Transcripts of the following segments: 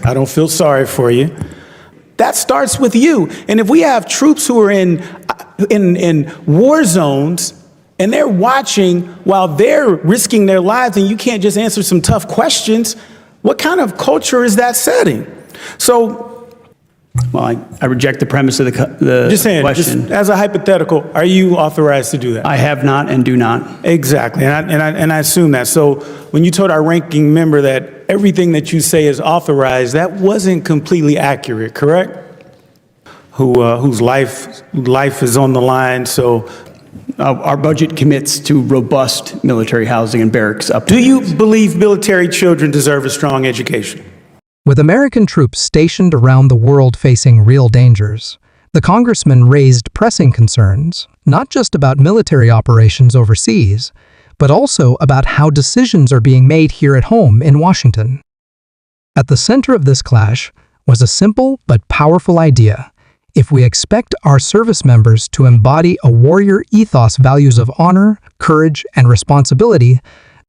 I don't feel sorry for you. That starts with you. And if we have troops who are in war zones and they're watching while they're risking their lives and you can't just answer some tough questions, what kind of culture is that setting? So, well, I reject the premise of the question. Just as a hypothetical, are you authorized to do that? I have not and do not. Exactly, and I assume that. So when you told our ranking member that everything that you say is authorized, that wasn't completely accurate, correct? Whose life is on the line, so. Our budget commits to robust military housing and barracks up. Do you believe military children deserve a strong education? With American troops stationed around the world facing real dangers, the congressman raised pressing concerns, not just about military operations overseas, but also about how decisions are being made here at home in Washington. At the center of this clash was a simple but powerful idea. If we expect our service members to embody a warrior ethos, values of honor, courage, and responsibility,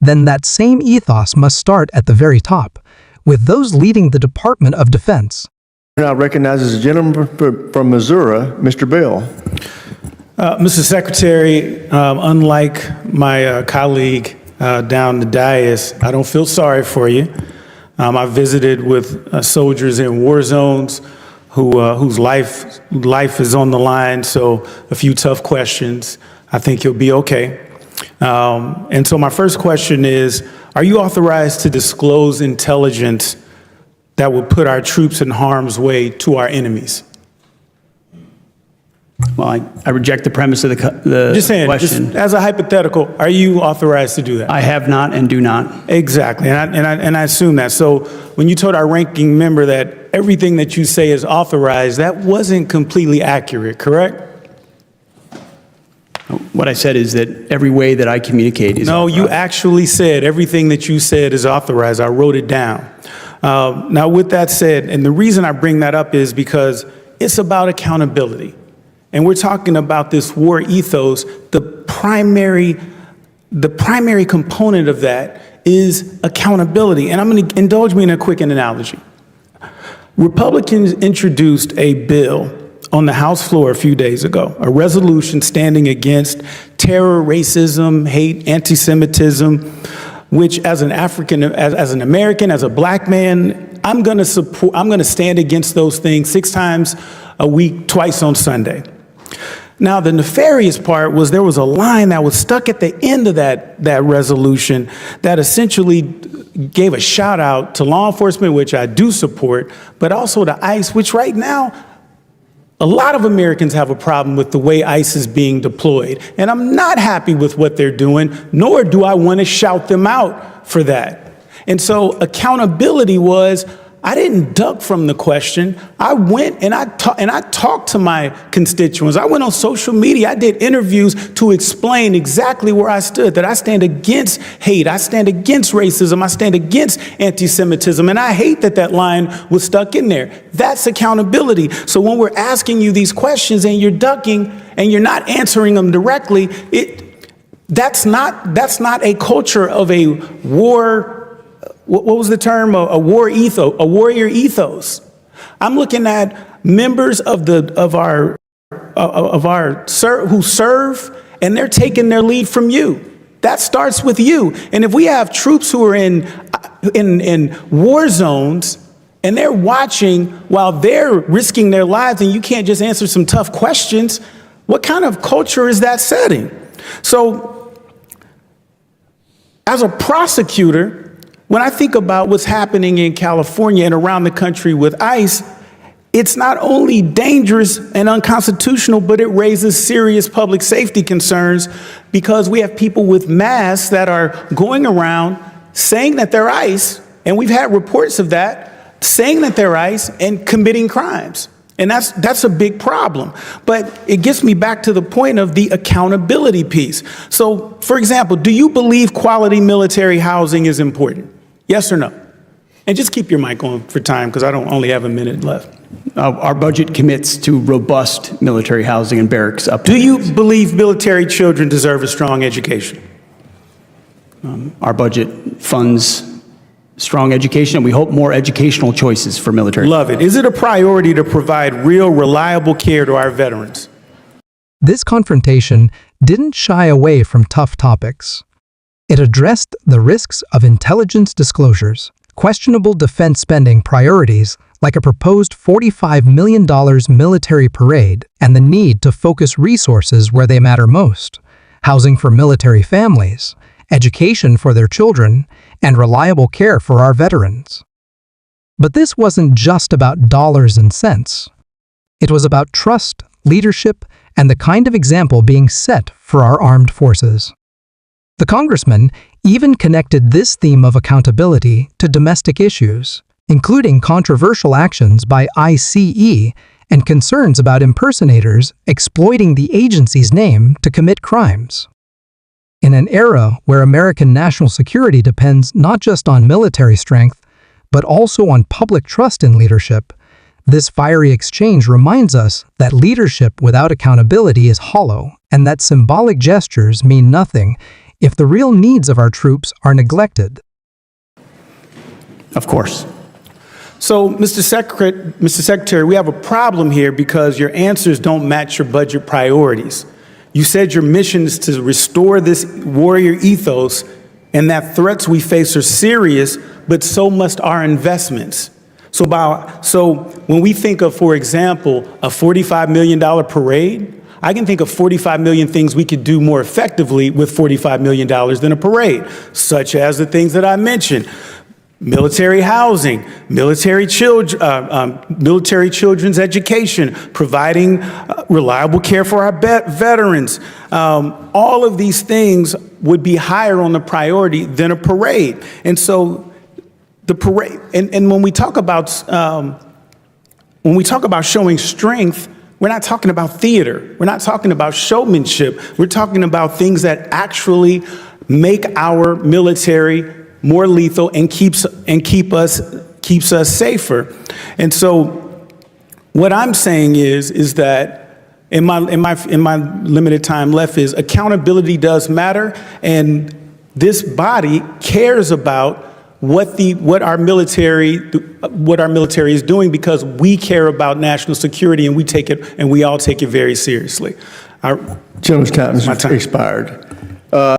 then that same ethos must start at the very top, with those leading the Department of Defense. Now recognizes the gentleman from Missouri, Mr. Bale. Mr. Secretary, unlike my colleague down the dais, I don't feel sorry for you. I visited with soldiers in war zones whose life is on the line, so a few tough questions. I think you'll be okay. And so my first question is, are you authorized to disclose intelligence that would put our troops in harm's way to our enemies? Well, I reject the premise of the question. Just as a hypothetical, are you authorized to do that? I have not and do not. Exactly, and I assume that. So when you told our ranking member that everything that you say is authorized, that wasn't completely accurate, correct? What I said is that every way that I communicate is authorized. No, you actually said everything that you said is authorized. I wrote it down. Now, with that said, and the reason I bring that up is because it's about accountability. And we're talking about this war ethos. The primary component of that is accountability. And I'm going to indulge me in a quick analogy. Republicans introduced a bill on the House floor a few days ago, a resolution standing against terror, racism, hate, anti-Semitism, which as an American, as a black man, I'm going to stand against those things 6 times a week, twice on Sunday. Now, the nefarious part was there was a line that was stuck at the end of that resolution that essentially gave a shout out to law enforcement, which I do support, but also to ICE, which right now, a lot of Americans have a problem with the way ICE is being deployed. And I'm not happy with what they're doing, nor do I want to shout them out for that. And so accountability was, I didn't duck from the question. I went and I talked to my constituents. I went on social media. I did interviews to explain exactly where I stood, that I stand against hate. I stand against racism. I stand against anti-Semitism. And I hate that that line was stuck in there. That's accountability. So when we're asking you these questions and you're ducking and you're not answering them directly, that's not a culture of a war. What was the term? A war ethos, a warrior ethos. I'm looking at members who serve, and they're taking their lead from you. That starts with you. And if we have troops who are in war zones and they're watching while they're risking their lives, and you can't just answer some tough questions, what kind of culture is that setting? So, as a prosecutor, when I think about what's happening in California and around the country with ICE, it's not only dangerous and unconstitutional, but it raises serious public safety concerns because we have people with masks that are going around saying that they're ICE, and we've had reports of that, saying that they're ICE and committing crimes. And that's a big problem. But it gets me back to the point of the accountability piece. So, for example, do you believe quality military housing is important? Yes or no? And just keep your mic on for time because I don't only have a minute left. Our budget commits to robust military housing and barracks up. Do you believe military children deserve a strong education? Our budget funds strong education, and we hope more educational choices for military. Love it. Is it a priority to provide real, reliable care to our veterans? This confrontation didn't shy away from tough topics. It addressed the risks of intelligence disclosures, questionable defense spending priorities like a proposed $45 million military parade, and the need to focus resources where they matter most: housing for military families, education for their children, and reliable care for our veterans. But this wasn't just about dollars and cents. It was about trust, leadership, and the kind of example being set for our armed forces. The congressman even connected this theme of accountability to domestic issues, including controversial actions by ICE and concerns about impersonators exploiting the agency's name to commit crimes. In an era where American national security depends not just on military strength, but also on public trust in leadership, this fiery exchange reminds us that leadership without accountability is hollow, and that symbolic gestures mean nothing if the real needs of our troops are neglected. Of course. So, Mr. Secretary, we have a problem here because your answers don't match your budget priorities. You said your mission is to restore this warrior ethos and that threats we face are serious, but so must our investments. So when we think of, for example, a $45 million parade, I can think of 45 million things we could do more effectively with $45 million than a parade, such as the things that I mentioned: military housing, military children's education, providing reliable care for our veterans. All of these things would be higher on the priority than a parade. And so the parade, and when we talk about showing strength, we're not talking about theater. We're not talking about showmanship. We're talking about things that actually make our military more lethal and keeps us safer. And so what I'm saying is that in my limited time left is accountability does matter, and this body cares about what our military is doing, because we care about national security, and we all take it very seriously. Gentleman's time has expired.